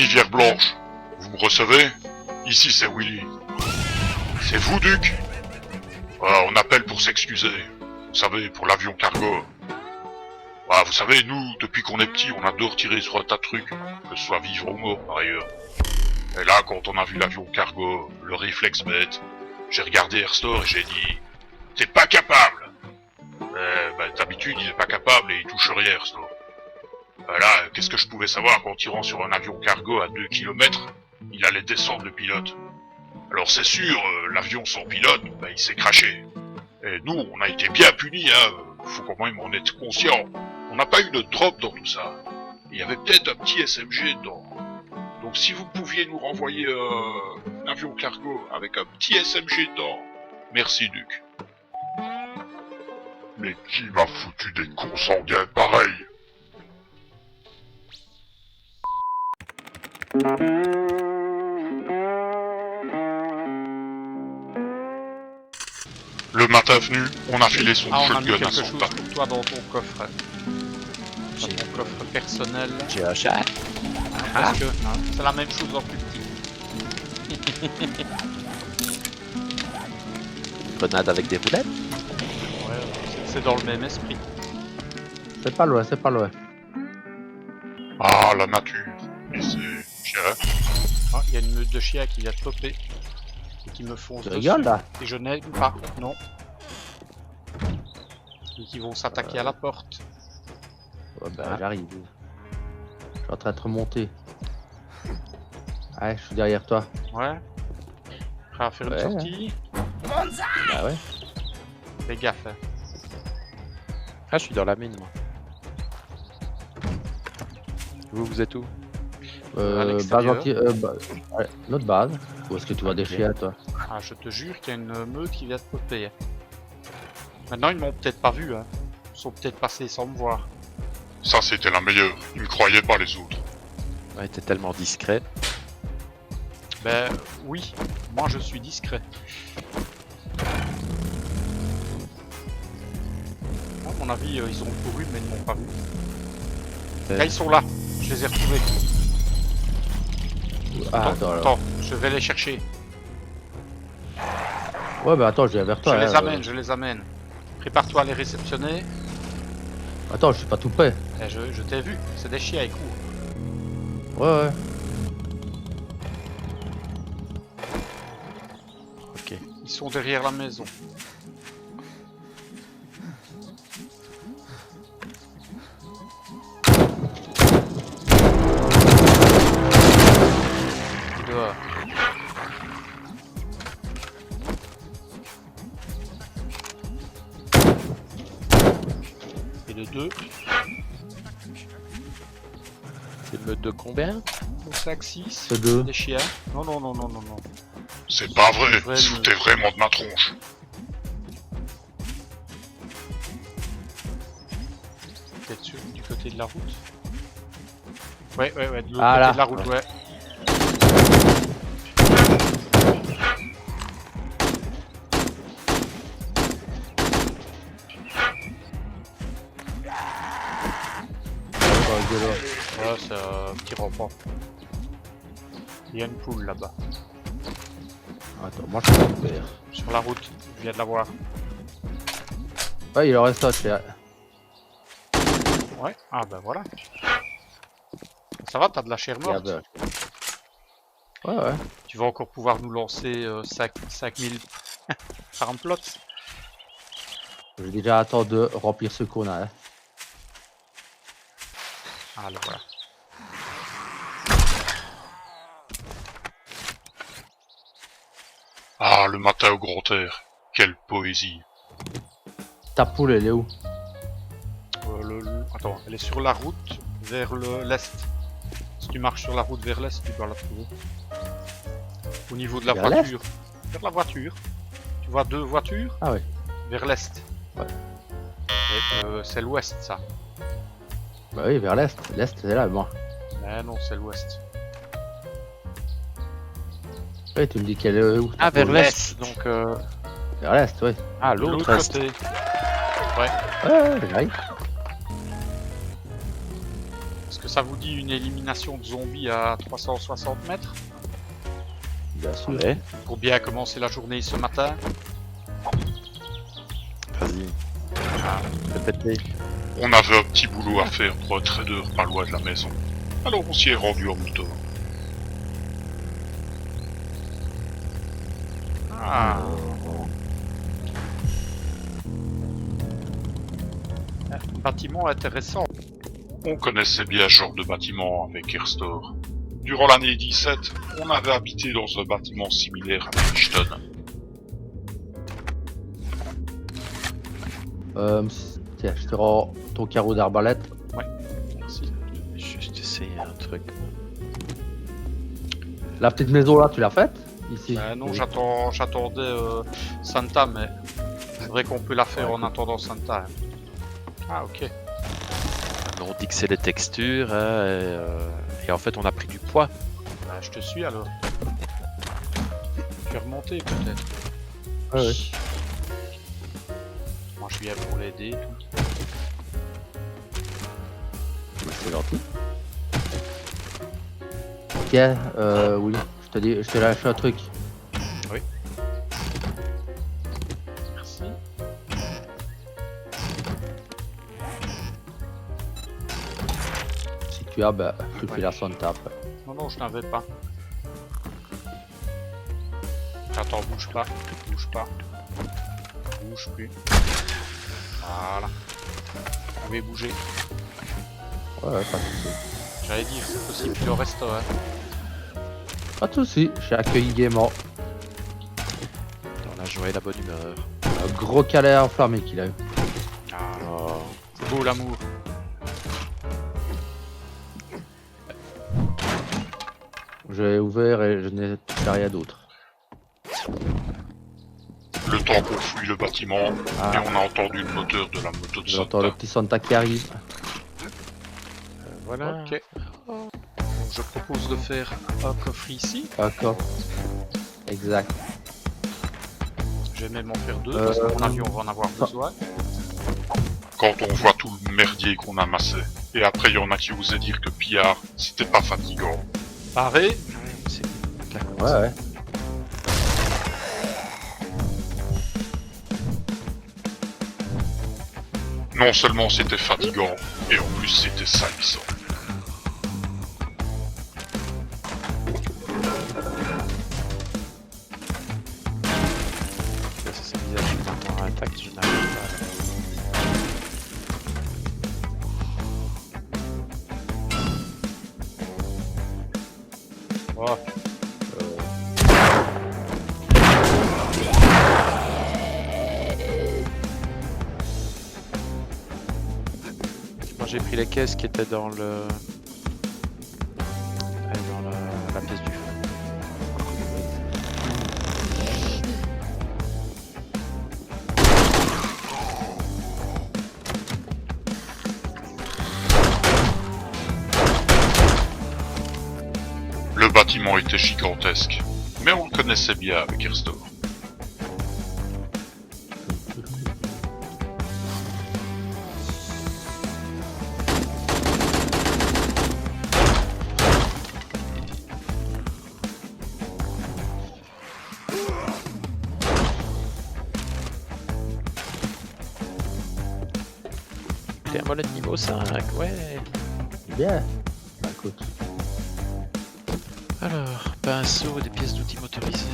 Rivière Blanche, vous me recevez? Ici c'est Willy. C'est vous, Duc? On appelle pour s'excuser. Vous savez, pour l'avion cargo. Vous savez, nous, depuis qu'on est petit, on adore tirer sur un tas de trucs, que ce soit vivre ou mort par ailleurs. Et là, quand on a vu l'avion cargo, le réflexe bête, j'ai regardé Airstore et j'ai dit « T'es pas capable !» D'habitude, il est pas capable et il touche rien, Airstore. Là, qu'est-ce que je pouvais savoir qu'en tirant sur un avion cargo à 2 km, il allait descendre le pilote. Alors c'est sûr, l'avion sans pilote, il s'est crashé. Et nous, on a été bien punis, faut quand même en être conscient. On n'a pas eu de drop dans tout ça. Il y avait peut-être un petit SMG dedans. Donc si vous pouviez nous renvoyer un avion cargo avec un petit SMG dedans, merci Duc. Mais qui m'a foutu des consanguins pareils? Le matin venu, on a filé son on a mis shotgun à quelque son chose tas. pour toi dans ton coffre. Dans ton coffre personnel. J'ai un chat. Parce que c'est la même chose en plus petit. Grenade avec des roulettes. Ouais, c'est dans le même esprit. C'est pas loin, c'est pas loin. Ah, la nature. Et c'est bien. Il y a une meute de chiens qui vient de popper. Et qui me fonce Tu dessus. rigoles là? Et je n'aime pas, non. Et qui vont s'attaquer à la porte. Ouais, j'arrive. Je suis en train de remonter. Ouais, je suis derrière toi. Ouais. Prêt à faire une Ouais. sortie. Bah ouais. Fais gaffe. Ah, je suis dans la mine, moi. Vous êtes où? À Base l'extérieur. anti... ouais, notre base. Où est-ce que tu vois des chiens, toi? Ah, je te jure qu'il y a une meute qui vient de popper. Maintenant, ils m'ont peut-être pas vu, hein. Ils sont peut-être passés sans me voir. Ça, c'était la meilleure. Ils me croyaient pas les autres. Ouais, t'es tellement discret. Ben, oui. Moi, je suis discret. À mon avis, ils ont couru, mais ils m'ont pas vu. Là, ils sont là. Je les ai retrouvés. Ah, Attends, je vais les chercher. Ouais, bah attends, je viens vers toi. Je les amène. Prépare-toi à les réceptionner. Attends, je suis pas tout près. Eh, je t'ai vu, c'est des chiens, ils courent. Ouais. Ok. Ils sont derrière la maison. Dehors. Et le 2. C'est une meute de combien? 5, 6. C'est 2. Des chiens. Non. C'est pas vrai. Vraiment. Ils se foutaient vraiment de ma tronche. Peut-être du côté de la route. Ouais, de l'autre Ah, côté là. de la route, ouais. Ouais, c'est un petit rempart. Il y a une poule là-bas. Attends, moi je suis super. Sur la route, je viens de la voir. Ouais, il en reste un chien. Ouais, ah bah voilà. Ça va, t'as de la chair morte. Ouais. Tu vas encore pouvoir nous lancer 5000 par plot. J'ai déjà attendu de remplir ce qu'on a. Hein. Ah le voilà. Ah, le matin au grand air. Quelle poésie. Ta poule, elle est où? Attends, elle est sur la route vers l'est. Si tu marches sur la route vers l'est, tu dois la trouver. Au niveau de la Vers voiture. Vers la voiture. Tu vois 2 voitures? Ah ouais. Vers l'est. Ouais. Et c'est l'ouest ça. Bah oui, vers l'est. L'est, c'est là, moi. Mais non, c'est l'ouest. Ouais, tu me dis qu'elle est où? Ah, vers l'est. l'est, donc... Vers l'est, oui. Ah, L'autre l'autre est. côté. Ouais, j'arrive. Est-ce que ça vous dit une élimination de zombies à 360 mètres? Bien sûr. Ouais, Pour bien commencer la journée ce matin? vas-y. Répétez. On avait un petit boulot à faire pour un trader pas loin de la maison. Alors on s'y est rendu en moto. Ah. Un bâtiment intéressant. On connaissait bien ce genre de bâtiment avec Airstore. Durant l'année 17, on avait habité dans un bâtiment similaire à Bridgeton. Tiens, je te rends ton carreau d'arbalète. Merci. Juste essayer un truc. La petite maison là, tu l'as faite? Ici. Non, Oui. j'attendais Santa, mais c'est vrai qu'on peut la faire en attendant Santa. Hein. Ah, ok. On dit que c'est les textures, hein, et en fait on a pris du poids. Bah, je te suis alors. Tu es remonté peut-être. Ouais, ouais. Moi je viens pour l'aider. C'est gentil. Tiens, oui, je te lâche un truc. Merci. Si tu as, bah, je te Ouais. fais la Santa après. Non, non, je n'avais pas. Attends, bouge pas. Bouge pas. Bouge plus. Voilà. Vous pouvez bouger. Ouais, ouais, pas de soucis. J'allais dire, c'est possible qu'il en reste un. Pas de soucis, je suis accueilli gaiement. Dans la joie et la bonne humeur. Un gros câlin enflammé qu'il a eu. Ah, Oh. c'est beau l'amour. J'ai ouvert et je n'ai touché à rien d'autre. Le temps qu'on fouille le bâtiment, et Ah, on a entendu le moteur de la moto de j'entends le Santa. petit Santa qui arrive. Voilà. Ok. Je propose de faire un coffre ici. D'accord. Exact. Je vais même en faire deux, Euh, parce que mon avion va en avoir ça- besoin. Quand on voit tout le merdier qu'on a amassé. Et après, il y en a qui osaient dire que pillard, c'était pas fatigant. Pareil. C'est Ouais, ouais. Non seulement c'était fatigant, et en plus c'était salissant. c'est bizarre, je suis maintenant intact, je n'arrive pas. Oh. Moi j'ai pris les caisses qui étaient dans le... dans la pièce du feu. Le bâtiment était gigantesque, mais on le connaissait bien avec Airstore. T'es un molette niveau 5, ouais. Bien. Bah, écoute. Alors, pinceau, des pièces d'outils motorisées.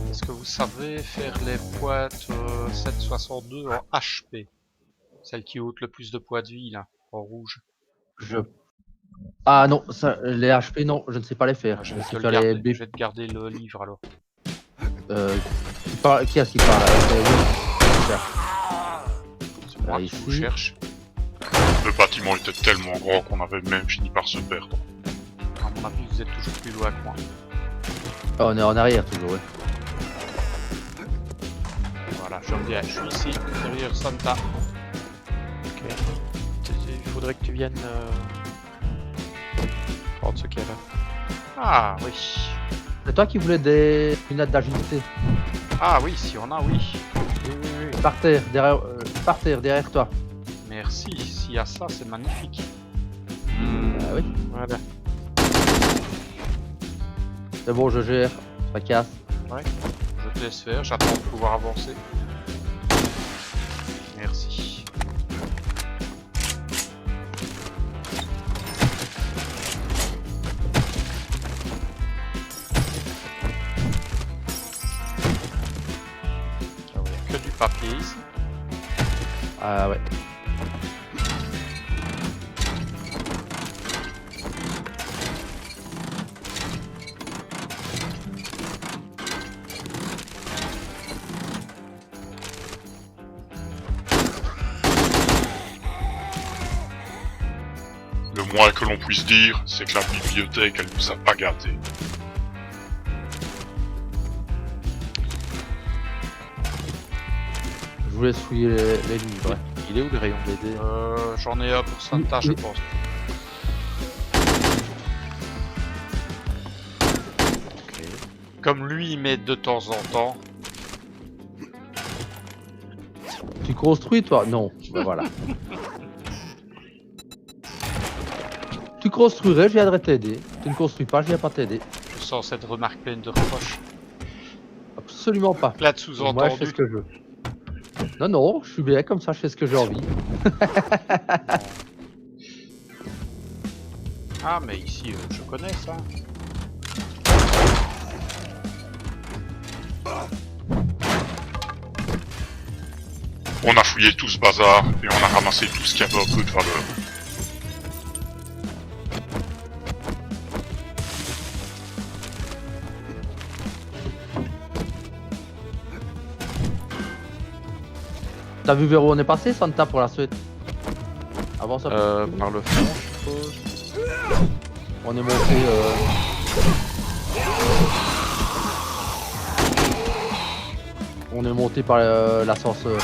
Est-ce que vous savez faire les pointes 762 en HP? Celle qui ôte le plus de points de vie, là, en rouge. Je... Ah non, ça, les HP, non, je ne sais pas les faire. Ah, Je je, vais sais te le faire les garder, B. je vais te garder le livre, alors. Qui est-ce qui parle là? Oui. C'est moi qui ici. vous cherche. Le bâtiment était tellement grand qu'on avait même fini par se perdre. À mon avis, vous êtes toujours plus loin que moi. Ah, on est en arrière toujours, ouais. Voilà, je reviens. Je suis ici, derrière Santa. Ok. Il faudrait que tu viennes prendre ce qu'il y a là. Ah, oui. C'est toi qui voulais des lunettes d'agilité. Ah, oui, si on a, oui. Oui, oui, oui. Par terre, derrière toi. Merci, s'il y a ça, c'est magnifique. Ah oui. Voilà. C'est bon, je gère. Ça casse. Je te laisse faire, j'attends de pouvoir avancer. Merci. Ah ouais, que du papier ici. Ah ouais. Le moins que l'on puisse dire, c'est que la bibliothèque, elle nous a pas gâtés. Je vous laisse fouiller les livres. Ouais. Il est où le rayon BD? J'en ai un pour Santa, je pense. Ok. Comme lui, il met de temps en temps. Tu construis toi? Non. Ben voilà. Tu construirais, je viendrais t'aider. Tu ne construis pas, je viens pas t'aider. Je sens cette remarque pleine de reproches. Absolument pas. Là de Moi, je fais sous-entendu. ce que je veux. Non, non, je suis bien comme ça, je fais ce que j'ai envie. Ah, mais ici, je connais ça. On a fouillé tout ce bazar et on a ramassé tout ce qui avait un peu de valeur. T'as vu vers où on est passé, Santa, pour la suite? Avant ça, Par le fond, je suppose. on est monté. On est monté par l'ascenseur.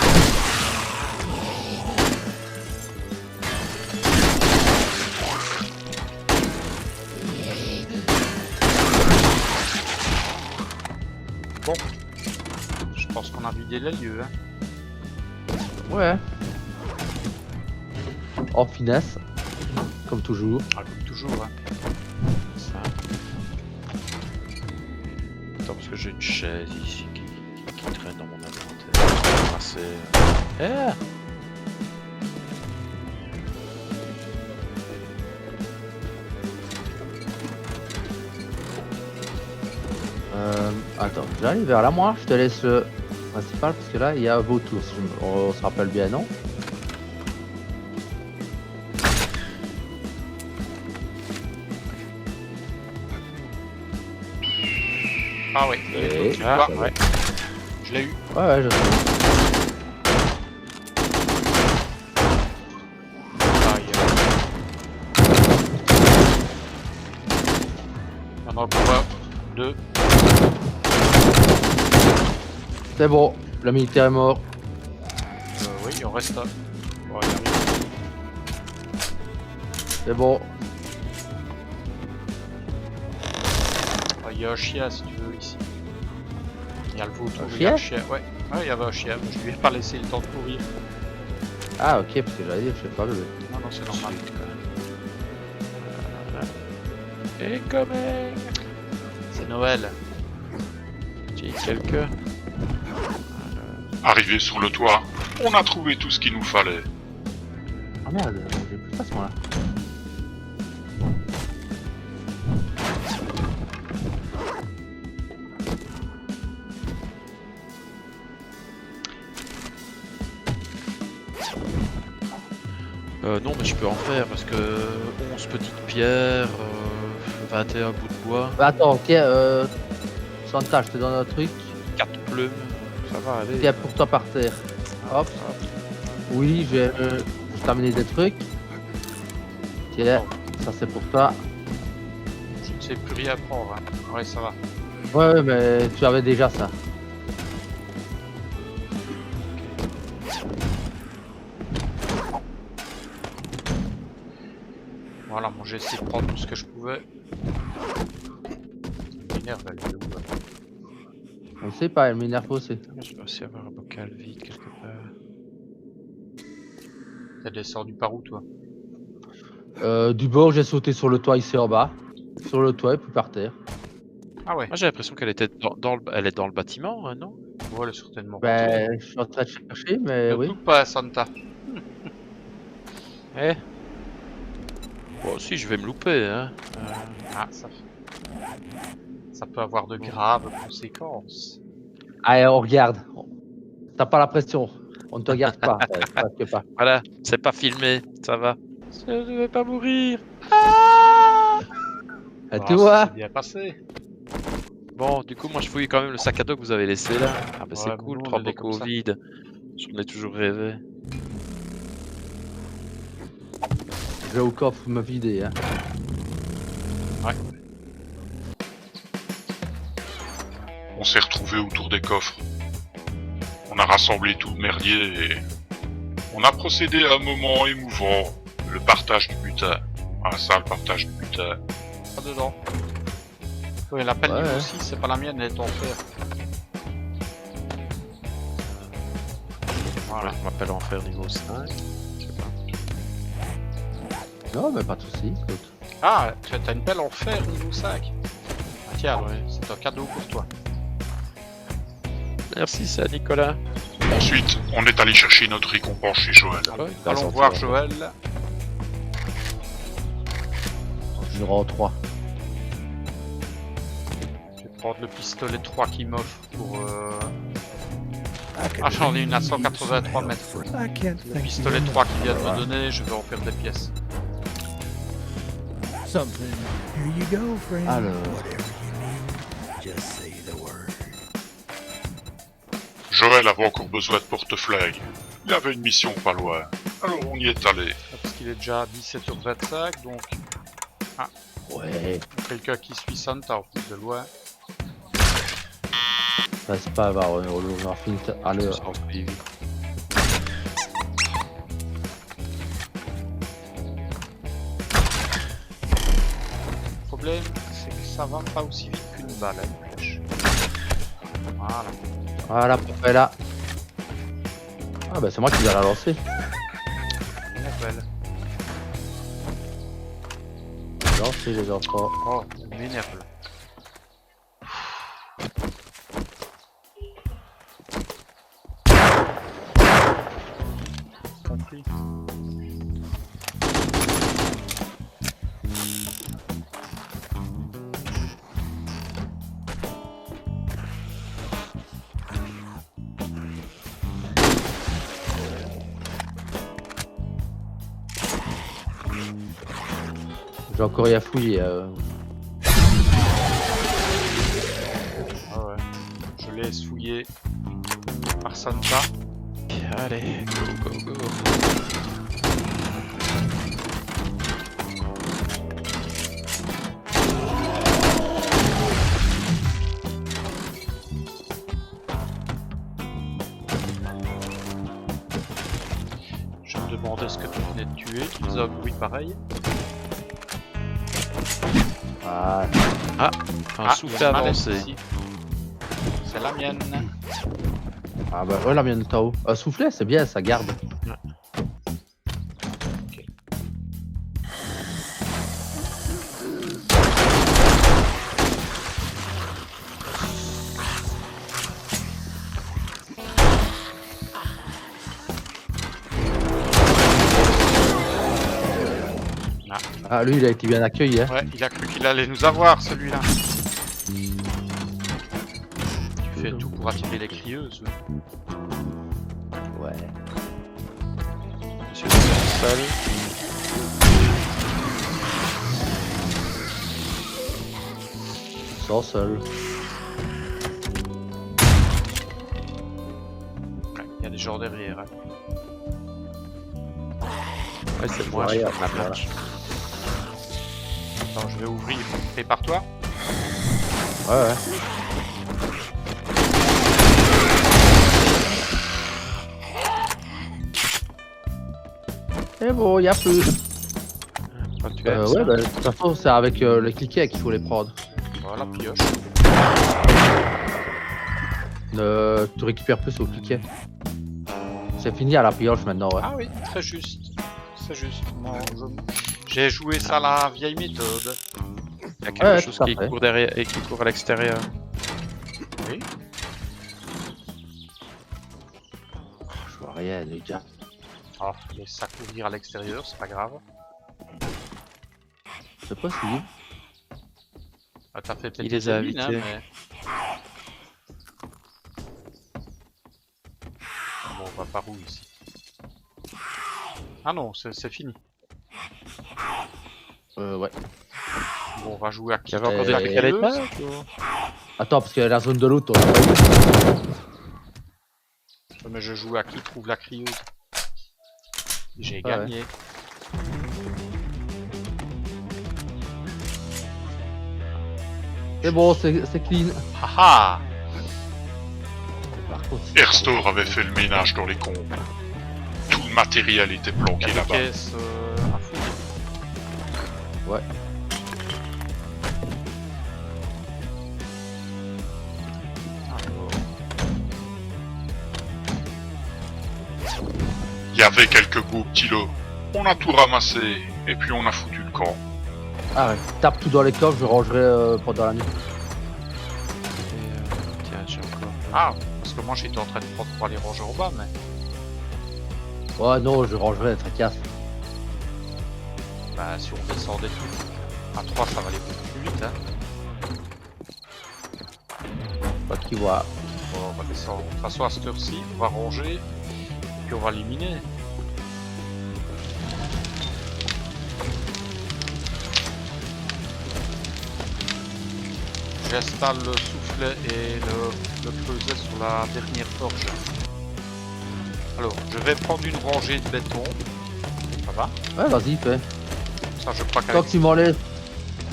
Je pense qu'on a vidé les lieux. Hein. Ouais. En finesse, comme toujours. Ah, comme toujours. Hein. Ça. Attends, parce que j'ai une chaise ici qui traîne dans mon inventaire. Assez. Eh! Attends, j'arrive vers là, moi. Je te laisse le principal parce que là, il y a un vautour. Si on se rappelle bien, non? Ah oui. Et- Tu Ah, vois, ouais. je l'ai eu. Ouais, ouais, je sais. Ah, il y en a encore un, deux. C'est bon, le militaire est mort. Oui, il en reste un. Bon, il arrive. C'est bon. Ah, il y a un chien si tu veux ici. Il y a le vautour, Un il y a le chien chien. Ouais. Ouais, il y avait un chien. Je lui ai pas laissé le temps de courir. Ah, ok, parce que j'allais dire, je sais pas. Non, non, c'est normal. Et comme C'est Noël. j'ai quelques. Arrivé sur le toit, on a trouvé tout ce qu'il nous fallait. Ah merde, j'ai plus de façon là. Non, mais je peux en faire parce que 11 petites pierres, 21 bouts de bois, Bah, attends, tiens, Santa, je te donne un truc. 4 plumes, ça va aller. Tiens, pour toi par terre. Hop. Oui, je vais t'amener des trucs. Tiens, ça c'est pour toi. Je ne sais plus rien prendre. Hein. Ouais, ça va. Ouais, ouais, mais tu avais déjà ça. Voilà, bon, j'ai essayé de prendre tout ce que je pouvais. L'énerve, elle est où, là On sait pas, elle m'énerve aussi. Je dois aussi avoir un bocal vide quelque part. T'as descendu par où, toi? Du bord, j'ai sauté sur le toit ici en bas. Sur le toit et puis par terre. Ah ouais. Moi j'ai l'impression qu'elle était elle est dans le bâtiment, hein, non? Bon, elle est certainement. Ben, je suis en train de chercher, mais Ne oui. coupe pas, Santa. Eh. Bon, si je vais me louper, hein. Ah, ça peut avoir de graves conséquences. Allez, on regarde. T'as pas la pression. On ne te regarde pas. Presque pas. Voilà, c'est pas filmé, ça va. Je vais pas mourir. Et Ah, tu vois? c'est bien passé. Bon, du coup, moi je fouille quand même le sac à dos que vous avez laissé là. Ah bah c'est Ouais, cool, nous, on 3 est des comme bocaux ça. vides. J'en ai toujours rêvé. Je vais au coffre me vider. Hein. On s'est retrouvés autour des coffres. On a rassemblé tout le merdier et on a procédé à un moment émouvant, le partage du butin. Ah ça, le partage du butin. Pas dedans. Oui, l'appel Ouais, niveau ouais. 6, c'est pas la mienne, elle est en fer. Voilà, je m'appelle Enfer niveau 5. Je sais pas. Non, mais pas de soucis. Écoute. Ah, tu as une pelle en fer niveau 5. Ah, tiens, ouais, c'est un cadeau pour toi. Merci, ça, Nicolas. Ensuite, on est allé chercher notre récompense chez Joël. Ouais, il va Allons sortir voir un peu. Joël. Je rends 3. Je vais prendre le pistolet 3 qu'il m'offre pour... Ah, j'en ai une à 183 mètres. Le pistolet 3 qu'il vient de me donner, je vais en faire des pièces. Something. Here you go, friend. Alors. Whatever you need, just say the word. Joël avait encore besoin de porte-flingue. Il avait une mission pas loin. Alors on y est allé. Parce qu'il est déjà 17h25, donc Ouais. quelqu'un qui suit Santa en plus de loin. Ça c'est pas grave. On a fini à l'heure. Sans suivi. Le problème, c'est que ça va pas aussi vite qu'une balle, hein, une flèche. Voilà. Voilà, parfait là. Ah bah c'est moi qui vais la lancer. Une appel. Lancer les enfants. Oh, il m'énerve là. Compris. J'ai encore rien fouillé. Ah ouais. Je laisse fouiller par Santa. Allez, go, go, go. Je me demandais ce que tu venais de tuer. Tu faisais un bruit pareil. Ah, Un souffle il y a une mallette avancé. ici. C'est la mienne. ah bah ouais, la mienne de haut. Un soufflet, c'est bien, ça garde. Ah, lui, il a été bien accueilli, hein. Ouais, il a cru qu'il allait nous avoir celui-là. Tu fais tout pour attirer les crieuses. Ouais. Monsieur le salle. Sans seul. Ouais, il y a des gens derrière. Hein. Ouais, c'est moi, Ouais, je ouais, fais ma voilà. marche. Attends, je vais ouvrir. Prépare-toi. Ouais, ouais. Et bon, y a plus. Quand tu aimes ça. Ouais, bah, de toute façon, c'est avec le cliquet qu'il faut les prendre. Voilà, pioche. Tu récupères plus au cliquet. C'est fini à la pioche maintenant, ouais. Ah oui, très juste. C'est juste. Moi, j'ai joué ça à la vieille méthode. Il y a quelque Ouais, chose tout à qui fait. court derrière et qui court à l'extérieur. Oui. Je vois rien déjà. Ah, laisse ça courir à l'extérieur, c'est pas grave. C'est possible. Ah, t'as fait peut-être Il les une a mine, invités. mais... Bon, on va par où ici? Ah non, c'est fini. Ouais. Bon, on va jouer à Il qui y avait encore des Euh, trucs à l'étage Attends, parce que la zone de loot, on l'a pas eu. Mais je joue à qui trouve la crieuse. J'ai Ouais. gagné. C'est bon, c'est clean. Haha. Par contre, Erstor avait fait le ménage dans les combes. Tout le matériel était Il y planqué a des là-bas. caisses à fouiller. Ouais. Alors, Il y avait quelques beaux petits lots. On a tout ramassé, et puis on a foutu le camp. Ah ouais, tape tout dans les coffres, je rangerai pendant la nuit. Tiens, j'ai encore. Ah, parce que moi j'étais en train de prendre pour aller ranger en bas, mais... Ouais, non, je rangerai, tracasse. Bah, si on descend des trucs à 3, ça va aller beaucoup plus vite, hein. Pas qui voit. Bon, on va descendre. De toute façon, à cette heure-ci, on va ranger, et puis on va éliminer. J'installe le soufflet et le creuset sur la dernière forge. Alors, je vais prendre une rangée de béton. Ça va? Ouais, vas-y, fais. Ça, je crois Tant qu'avec que tu m'enlèves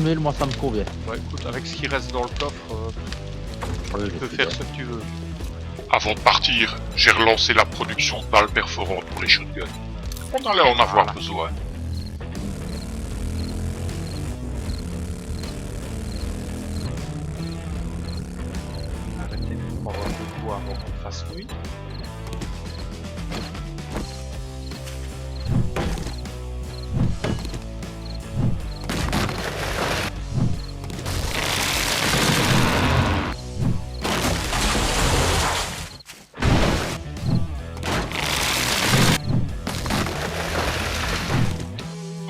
1000, moi ça me convient. ouais, écoute, avec ce qui reste dans le coffre, Ouais, tu peux faire ce que tu veux. Avant de partir, j'ai relancé la production de balles perforantes pour les shotguns. On allait en avoir Voilà. besoin. Arrêtez de prendre un peu de bois avant qu'on fasse nuit.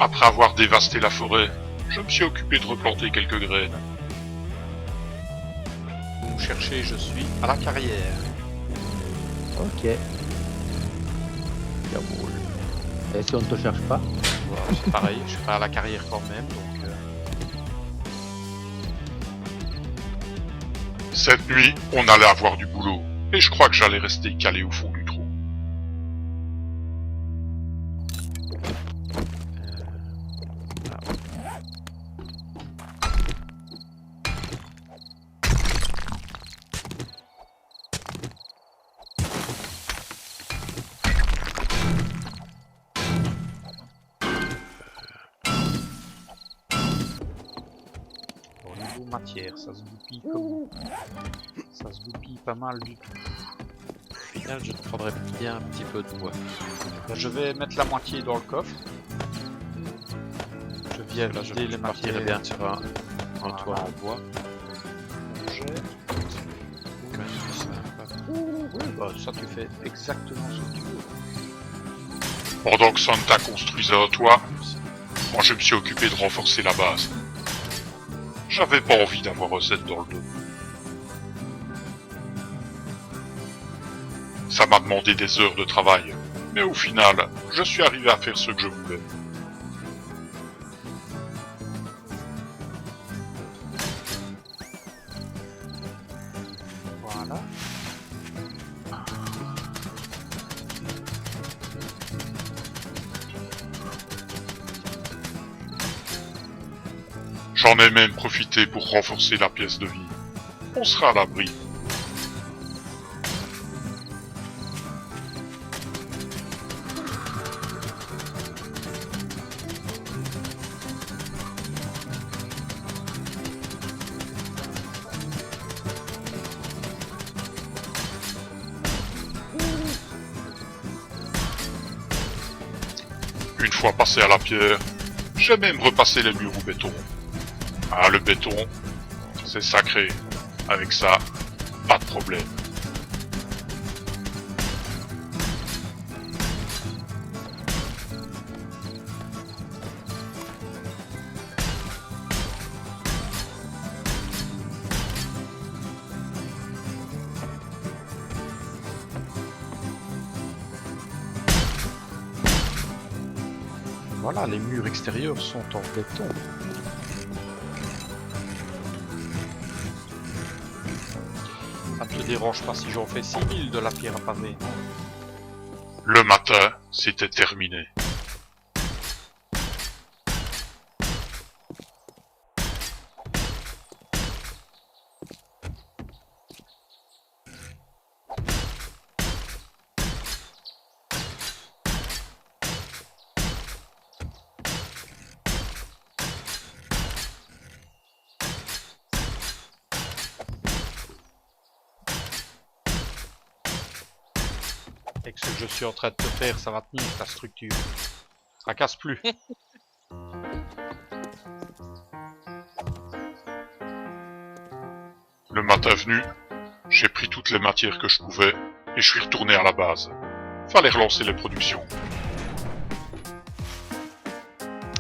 Après avoir dévasté la forêt, je me suis occupé de replanter quelques graines. Vous me cherchez, je suis à la carrière. Ok. Et si on ne te cherche pas? Voilà, c'est pareil, je serai à la carrière quand même, donc... Cette nuit, on allait avoir du boulot, et je crois que j'allais rester calé au fond du trou. Au niveau matière, ça se goupille comme... Ça se goupille pas mal du tout. Au final, je prendrais bien un petit peu de bois. Là, je vais mettre la moitié dans le coffre. Je viens Là, je vider les partirais matières. bien sur un toit en bois. J'ai- Quand même plus sympa. Oui, bah ça tu fais exactement ce que tu veux. Pendant que Santa construisait un toit, moi je me suis occupé de renforcer la base. J'avais pas envie d'avoir un set dans le dos. Ça m'a demandé des heures de travail, mais au final, je suis arrivé à faire ce que je voulais. Voilà. J'en ai même profité pour renforcer la pièce de vie. On sera à l'abri. Une fois passé à la pierre, j'aime même repasser les murs au béton. Ah, le béton, c'est sacré. Avec ça, pas de problème. Voilà, les murs extérieurs sont en béton. Ça te dérange pas si j'en fais 6000 de la pierre à pavé? Le matin, c'était terminé. Et que ce que je suis en train de te faire, ça va tenir ta structure. Ça casse plus. Le matin venu, j'ai pris toutes les matières que je pouvais et je suis retourné à la base. Fallait relancer les productions.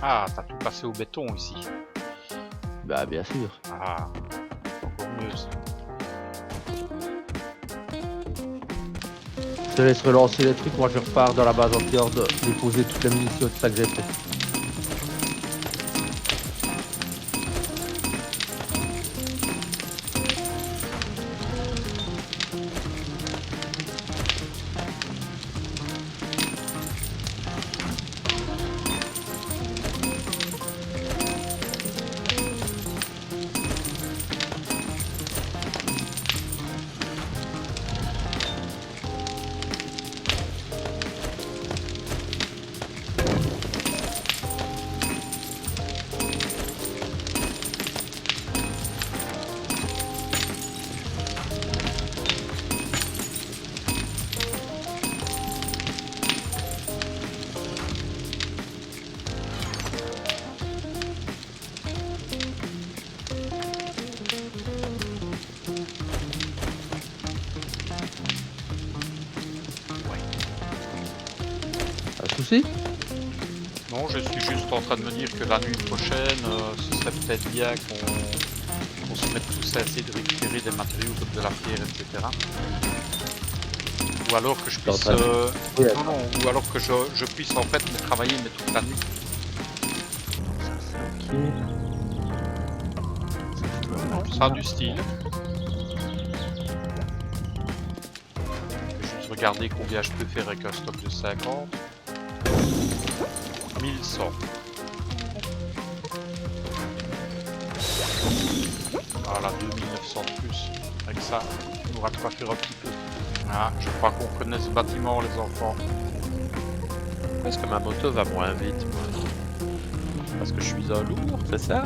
Ah, t'as tout passé au béton ici. Bah bien sûr. Ah, encore mieux ça. Je te laisse relancer les trucs, moi je repars dans la base en fjord, déposer toutes les munitions, tout ça que j'ai fait. Pas de soucis. Non, je suis juste en train de me dire que la nuit prochaine, ce serait peut-être bien qu'on se mette tous à essayer de récupérer des matériaux comme de la pierre, etc. Ou alors que je puisse... Oui, non, non, ou alors que je puisse en fait me travailler mais toute la nuit. Ça a du style. Je vais juste regarder combien je peux faire avec un stock de 50. 1100. Voilà, 2900 de plus. Avec ça, on aura de quoi faire un petit peu. Ah, je crois qu'on connaît ce bâtiment, les enfants. Est-ce que ma moto va moins vite, moi? Parce que je suis un lourd, c'est ça?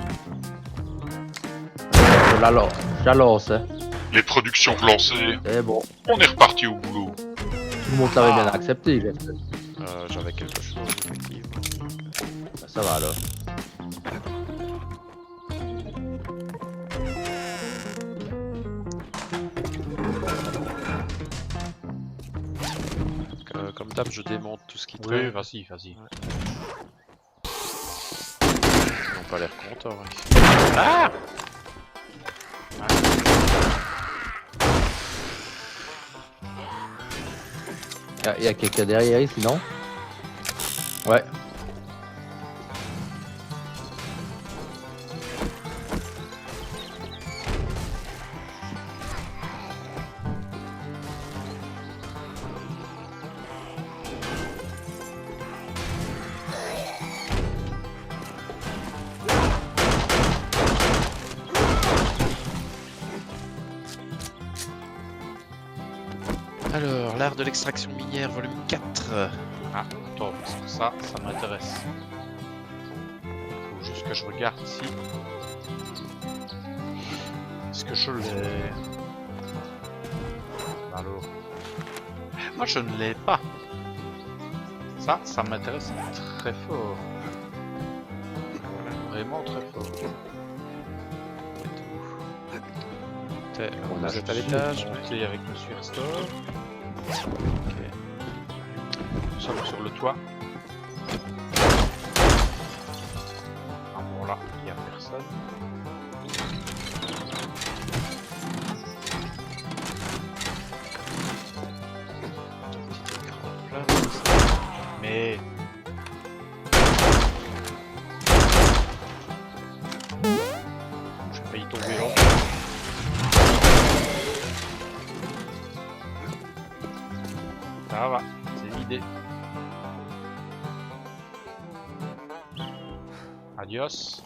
Je la lance, hein. Les productions relancées, C'est bon. on est reparti au boulot. Tout le monde l'avait bien accepté, j'espère. J'avais quelque chose, effectivement. Bah, ça va alors. Comme d'hab, je démonte tout ce qui Oui, traîne. vas-y, vas-y. Ils n'ont pas l'air contents. Ici. Ah! Il y a quelqu'un derrière ici, non? Ouais. Alors, l'art de l'extraction minière, volume 4. Ah, attends, parce que ça m'intéresse. Faut juste que je regarde ici. Est-ce que je l'ai? Alors... Moi je ne l'ai pas. Ça m'intéresse très fort. Vraiment très fort. On est à l'étage. Monter avec Monsieur Restore. Ok. Nous sommes sur le toit. Ah bon là, il n'y a personne. Mais... J'ai failli tomber là. Ça va, c'est l'idée. Adios.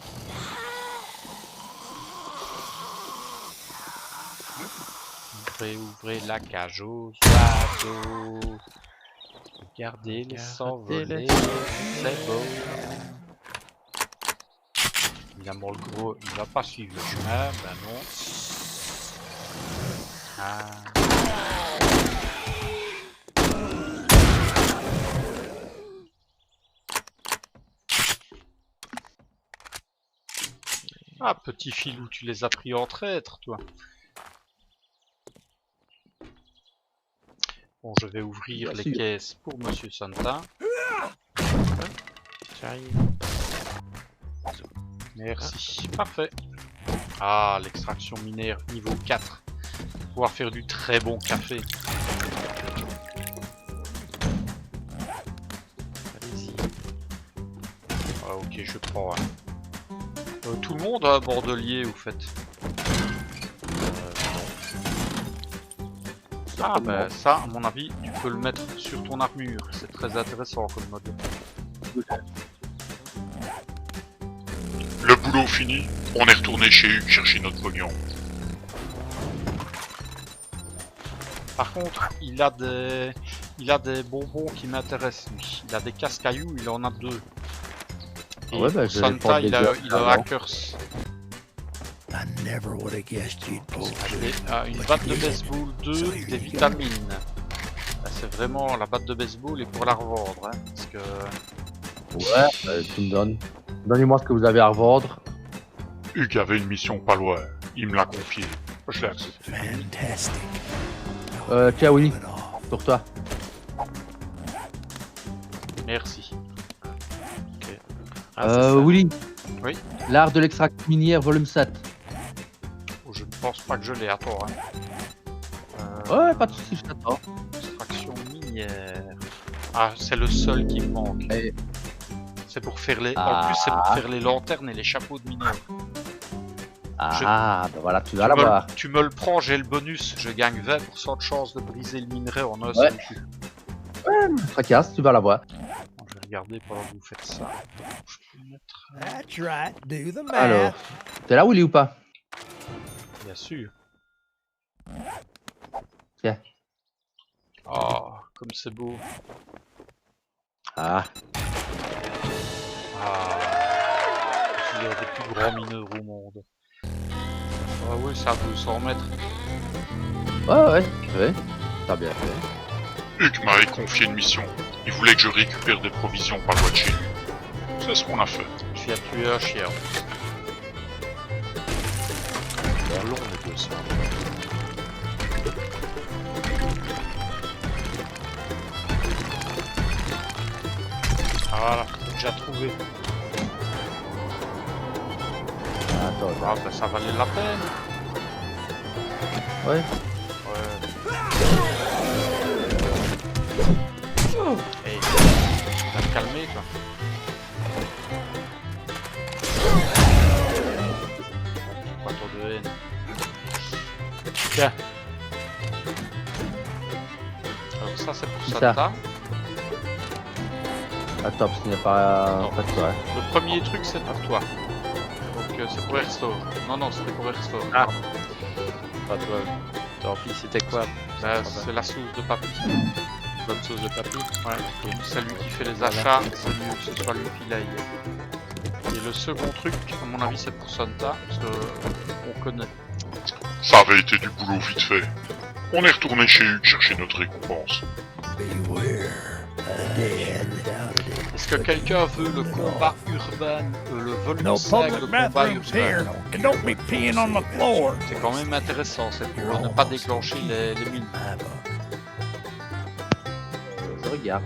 Ouvrez la cage aux oiseaux. Regardez-les s'envoler, c'est beau. Évidemment, le gros, il va pas suivre le chemin, ben non. Ah, petit filou, tu les as pris en traître, toi. Bon, je vais ouvrir les caisses pour Monsieur Santa. J'arrive. Merci, parfait. Ah, l'extraction minière niveau 4. Pour pouvoir faire du très bon café. Allez-y. Ah, ok, je prends. Hein. Tout le monde a un bordelier, vous faites. Ah, bah ça, à mon avis, tu peux le mettre sur ton armure. C'est très intéressant comme mode. Le boulot fini, on est retourné chez Hugues chercher notre pognon. Par contre, il a des bonbons qui m'intéressent, lui. Il a des casse-cailloux, il en a 2. Et Ouais, bah, pour je vais Santa, prendre il les a deux avant. Hackers. I never would have guessed you'd pull through. Et, une batte de baseball 2, des vitamines. Là, c'est vraiment la batte de baseball et pour la revendre, hein, parce que... Ouais, tu me donnes. Donnez-moi ce que vous avez à revendre. Hugues avait une mission pas loin, il me l'a confiée. Je l'ai accepté. Fantastic. Tiens, Willy, But off. pour toi. Merci. Ah, c'est ça. Willy. Oui. L'art de l'extraction minière, volume 7. Oh, je ne pense pas que je l'ai, attends. Hein. Ouais, pas de soucis, je t'attends. Extraction minière. Ah, c'est le seul qui me manque. Et- C'est pour faire les... En Ah. plus, c'est pour faire les lanternes et les chapeaux de mineurs. Ah, bah voilà, tu vas Tu me, l'avoir. tu me le prends, j'ai le bonus. Je gagne 20% de chance de briser le minerai en un Ouais. seul coup. Fracasse, tu vas l'avoir. Bon, je vais regarder pendant que vous faites ça. Je peux mettre... That's right. Do the math. Alors, t'es là, Willy, ou pas? Bien sûr. Tiens. Oh, comme c'est beau. Ah, Ah, il y a des plus grands mineurs au monde. Ah oui, c'est à 200 mètres. ouais, t'as bien fait. Hugues m'avait confié une mission. Il voulait que je récupère des provisions pas loin de chez lui. C'est ce qu'on a fait. Tu as tué un chien. C'est long les 200. Ah voilà, j'ai déjà trouvé. Attends, Ah bah ça valait la peine. ouais. Ouais. Hey, tu vas te calmer toi. Pas trop de haine. Tiens. Alors ça c'est pour Qui ça Santa. Attends, parce qu'il n'est pas Non. en fait, ouais. Le premier truc c'est pour toi. Donc c'est pour Airstore. Non, c'était pour Airstore. Ah. Pas toi. Tant pis, c'était quoi? Bah, c'est la sauce de papy. Bonne sauce de papy. Ouais, et c'est lui qui fait les achats, c'est mieux que ce soit lui qui l'aille. Et le second truc, à mon avis, c'est pour Santa, parce que on connaît. Ça avait été du boulot vite fait. On est retourné chez Hugues chercher notre récompense. Beware the dead. Est-ce que quelqu'un veut le combat urbain, le vol No de sac, le public combat bathrooms here, urbain? and don't be peeing on the floor. C'est quand même intéressant, c'est pour ne pas déclencher les mines. Je regarde.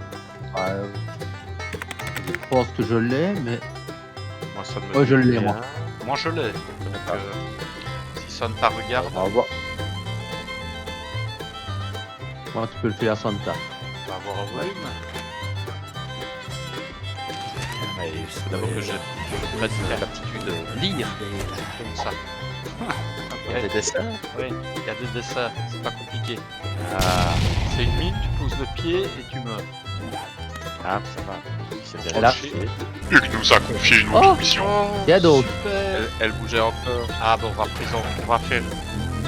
Je pense que je l'ai, mais... Moi, ça me Ouais, je dit l'ai, rien. moi. Moi je l'ai. Donc, si ça ne pas regarde, On va voir. Moi, tu peux le faire à Santa. on va avoir un volume. Mais il faut d'abord que je mette l'aptitude de lire Comme ça. il y a des dessins. Oui, il y a des dessins, c'est pas compliqué. Ah, C'est une mine, tu poses le pied et tu meurs. ah, ça va. C'est bien Elle a- lâché. Hugues nous a confié une autre Oh. mission. Il y a d'autres. Super. Elle bougeait encore. Ah bon, on va faire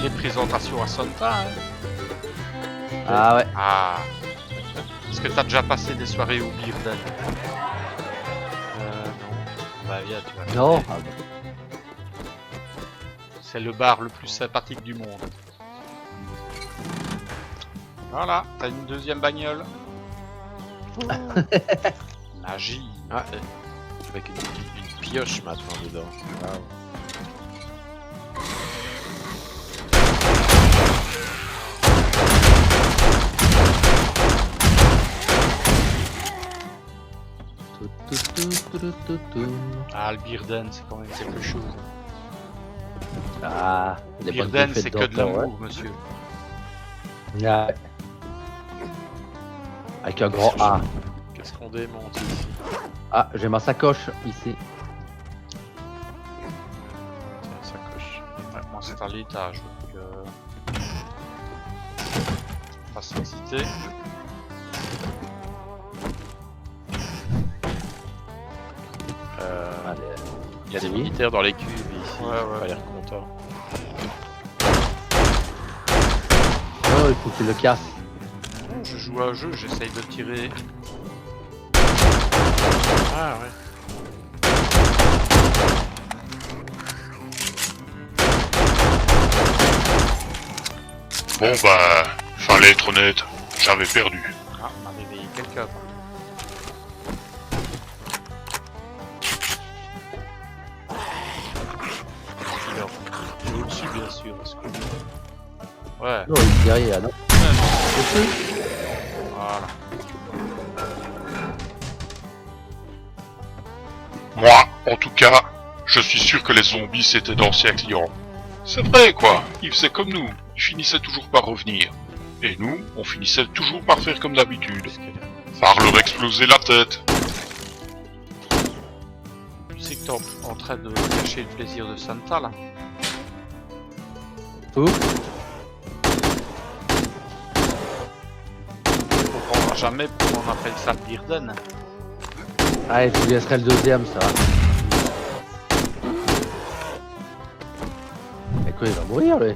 les présentations à Santa. Hein. Ah ouais. Ah. Est-ce que t'as déjà passé des soirées au Bearden? Non. Bah viens, tu vois. Non. C'est le bar le plus sympathique du monde. Voilà, t'as une deuxième bagnole. Magie. Ah, avec une pioche maintenant dedans. Waouh. Ah, le Bearden, c'est quand même quelque chose. Ah, Le les bonnes Bearden, buffets c'est que de d'encore, l'amour, monsieur. ouais. Ouais. Avec un grand A. Qu'est-ce qu'on démonte ici? Ah, j'ai ma sacoche ici. Tiens, sacoche. Ouais, moi, c'est à l'étage, donc... Pas s'exciter. Allez. Il y a des Oui. militaires dans les cubes ici. Ouais, ouais. On a l'air content. Oh, il faut qu'il le casse. Je joue à un jeu, j'essaye de tirer. Ah ouais. Bon bah, fallait être honnête, j'avais perdu. Ah, on a réveillé quelqu'un. Alors, il est au-dessus, bien sûr. Parce que... Ouais, Non, il est derrière, non. voilà. Moi, en tout cas, je suis sûr que les zombies c'était d'anciens clients. C'est vrai quoi, ils faisaient comme nous, ils finissaient toujours par revenir. Et nous, on finissait toujours par faire comme d'habitude. Par leur exploser la tête. Tu sais que t'es en train de cacher le plaisir de Santa, là. Tout. On comprendra jamais pourquoi on appelle ça le Bearden. Allez, je vous laisserai le deuxième, ça va. Mais quoi, il va mourir, lui.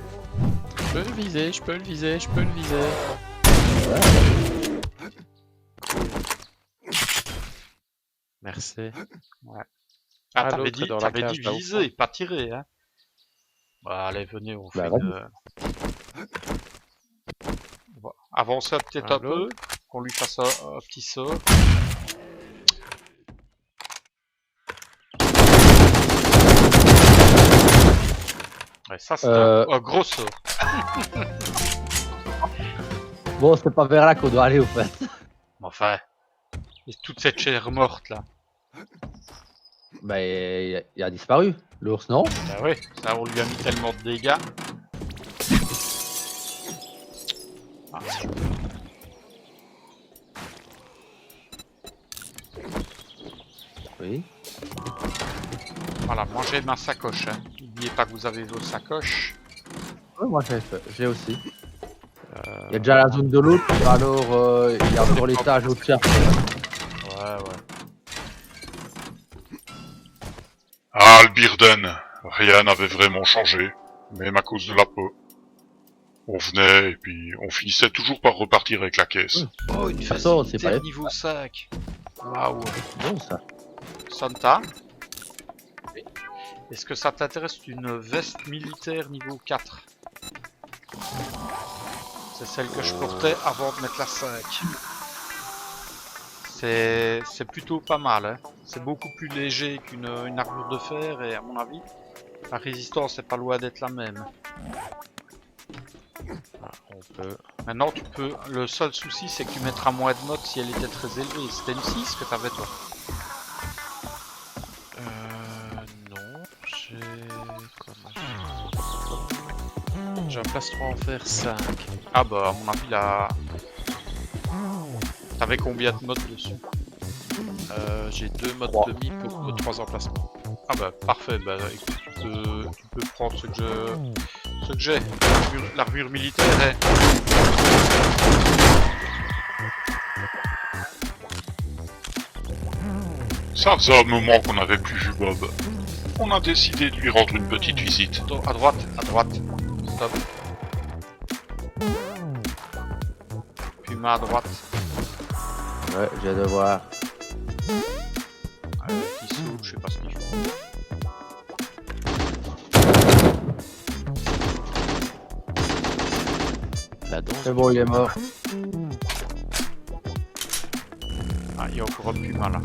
Je peux le viser, je peux le viser, je peux le viser. Merci. Ah, Ah, t'avais l'autre dit, dans la cage, dit là, au viser, pas tirer, hein. Bah, allez, venez, on fait Bah, une... On va avancer peut-être un peu, qu'on lui fasse un petit sort. Ouais, ça c'est un gros sort. Bon, c'est pas vers là qu'on doit aller, au fait. Enfin, et toute cette chair morte là. Bah, il a disparu. L'ours, non. Bah oui, ça on lui a mis tellement de dégâts. Ah, Oui. voilà, moi j'ai ma sacoche. Hein. N'oubliez pas que vous avez vos sacoches. Ouais, moi, j'ai aussi. Il y a déjà la zone de l'autre, alors il y a encore l'étage au-dessus. Ouais, ouais. Ah, le Bearden, rien n'avait vraiment changé, même à cause de la peau. On venait et puis on finissait toujours par repartir avec la caisse. Oh, une Ça sort, c'est pas niveau 5. Waouh. Bon, ça. Santa. Est-ce que ça t'intéresse une veste militaire niveau 4? C'est celle que je portais avant de mettre la 5. C'est plutôt pas mal, hein. C'est beaucoup plus léger qu'une armure de fer et à mon avis, la résistance est pas loin d'être la même. Ah, on peut. Maintenant tu peux... Le seul souci c'est que tu mettras moins de notes si elle était très élevée. C'était une 6 que t'avais toi. Non, j'ai. J'ai un plastron en fer 5. Ah bah à mon avis là... T'avais combien de notes dessus? J'ai 2 modes demi pour 3 emplacements. Ah bah parfait, bah écoute, tu peux prendre ce que j'ai. L'armure militaire est... Ça faisait un moment qu'on n'avait plus vu Bob. On a décidé de lui rendre une petite visite. À droite, stop. Puis main à droite. Ouais, j'ai de voir. Qui s'ouvre, je sais pas ce qu'il faut. La danse. C'est bon, il est mort. Ah, il y a encore un Puma là.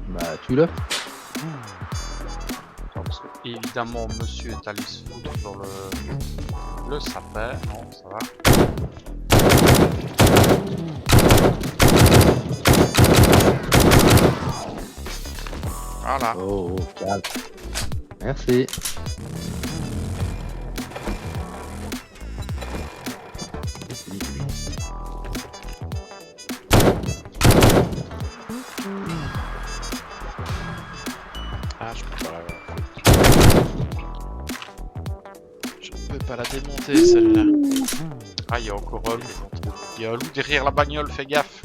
Bah, tue-le. Parce que, évidemment, monsieur est allé se foutre dans le sapin. Non, ça va. Voilà. Oh, calme. Merci. Ah, je peux pas la. Je ne peux pas la démonter celle-là. Ah, il y a encore un loup. Il y a un loup derrière la bagnole, fais gaffe.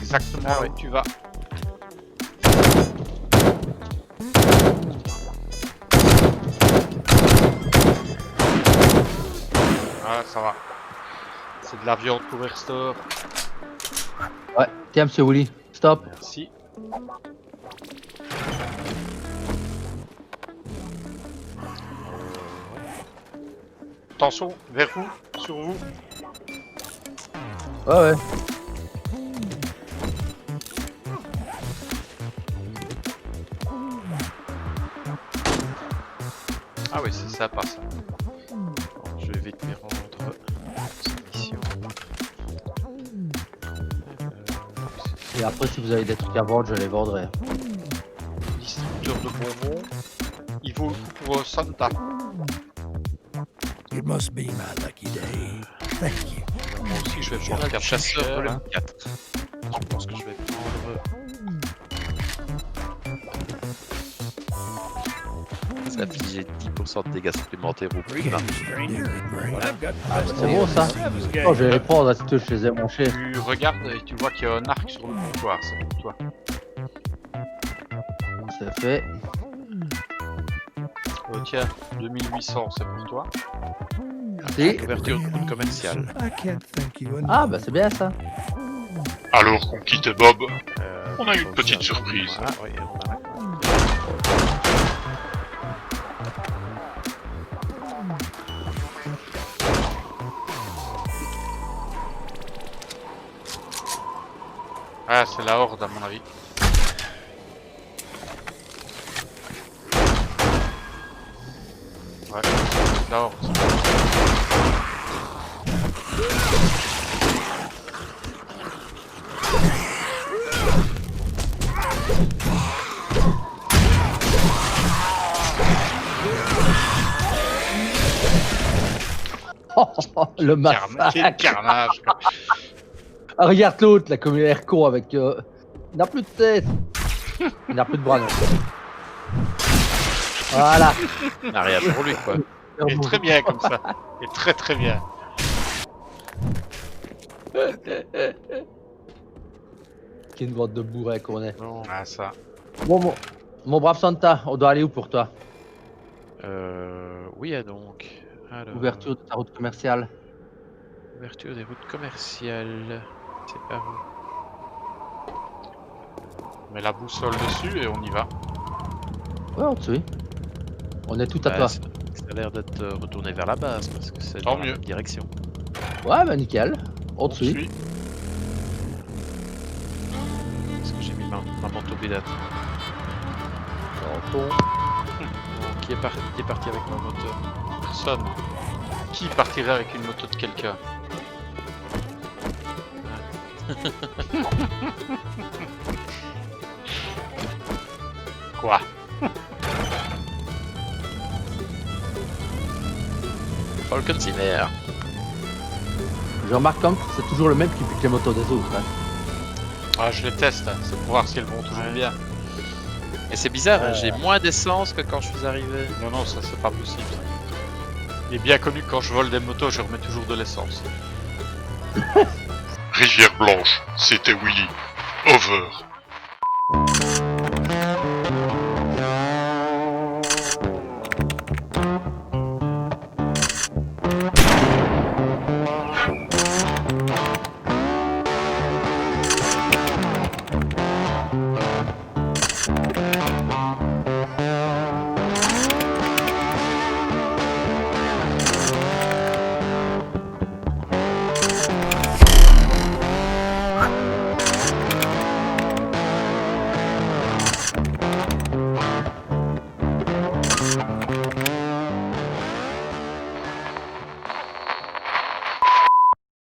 Exactement Ah où tu vas. Ah, ça va. C'est de la viande pour restore. Ouais, tiens, monsieur Willy. Stop. Merci. Attention, vers vous, sur vous. Ouais, ouais. Ah oui, c'est sympa ça. Bon, je vais vite m'y rendre. Cette mission. Et après, si vous avez des trucs à vendre, je les vendrai. Distributeur de bonbons. Il vaut le coup pour Santa. It must be my lucky day. Thank you. Moi aussi, je vais prendre Le 4 chasseur cher, volume hein. 4. Je pense que je vais prendre. Ça inflige 10% de dégâts supplémentaires au prix. Greetings, stranger. I've got C'est bon, ça. Oh, je vais les prendre, si tu je les ai mon cher. Tu regardes et tu vois qu'il y a un arc sur le comptoir, c'est pour toi. C'est fait. Tiens, 2800, c'est pour toi. Merci. Ouverture de route commerciale. I can't thank you enough. Ah, bah c'est bien ça. Alors qu'on quittait Bob, on a eu une on petite vient- surprise. Ah oui, on a la. Ah, c'est la horde à mon avis. Ouais, c'est la horde. Le Quel massacre. carnage, quoi. Ah, regarde l'autre, là, comme il a l'air con avec... Il n'a plus de tête. Il n'a plus de bras, non. Voilà. On a rien pour lui, quoi. Il est très bien comme ça. Il est très très bien. Quelle bande de bourrins qu'on est. Non. Ah, ça. Bon, mon brave Santa, on doit aller où pour toi? Oui, donc. Alors, Ouverture de ta route commerciale. ouverture des routes commerciales. C'est par où? On met la boussole dessus et on y va. Ouais, on te suit. On est tout à Bah, toi. c'est a l'air d'être retourné vers la base parce que c'est Tant dans la mieux. même direction. Ouais, bah nickel. On te On suit. suit. Parce que j'ai mis ma motobilette. Tonton. Qui est parti avec ma moto? Personne. Qui partirait avec une moto de quelqu'un? Quoi? Falcon Zimmer. Je remarque comme c'est toujours le même qui pique les motos des autres. Hein. Ah, je les teste, hein. C'est pour voir si elles vont toujours Ouais. bien. Et c'est bizarre, hein, j'ai moins d'essence que quand je suis arrivé. Non, non, ça c'est pas possible. Ça. Il est bien connu que quand je vole des motos, je remets toujours de l'essence. Rivière Blanche, c'était Willy. Over.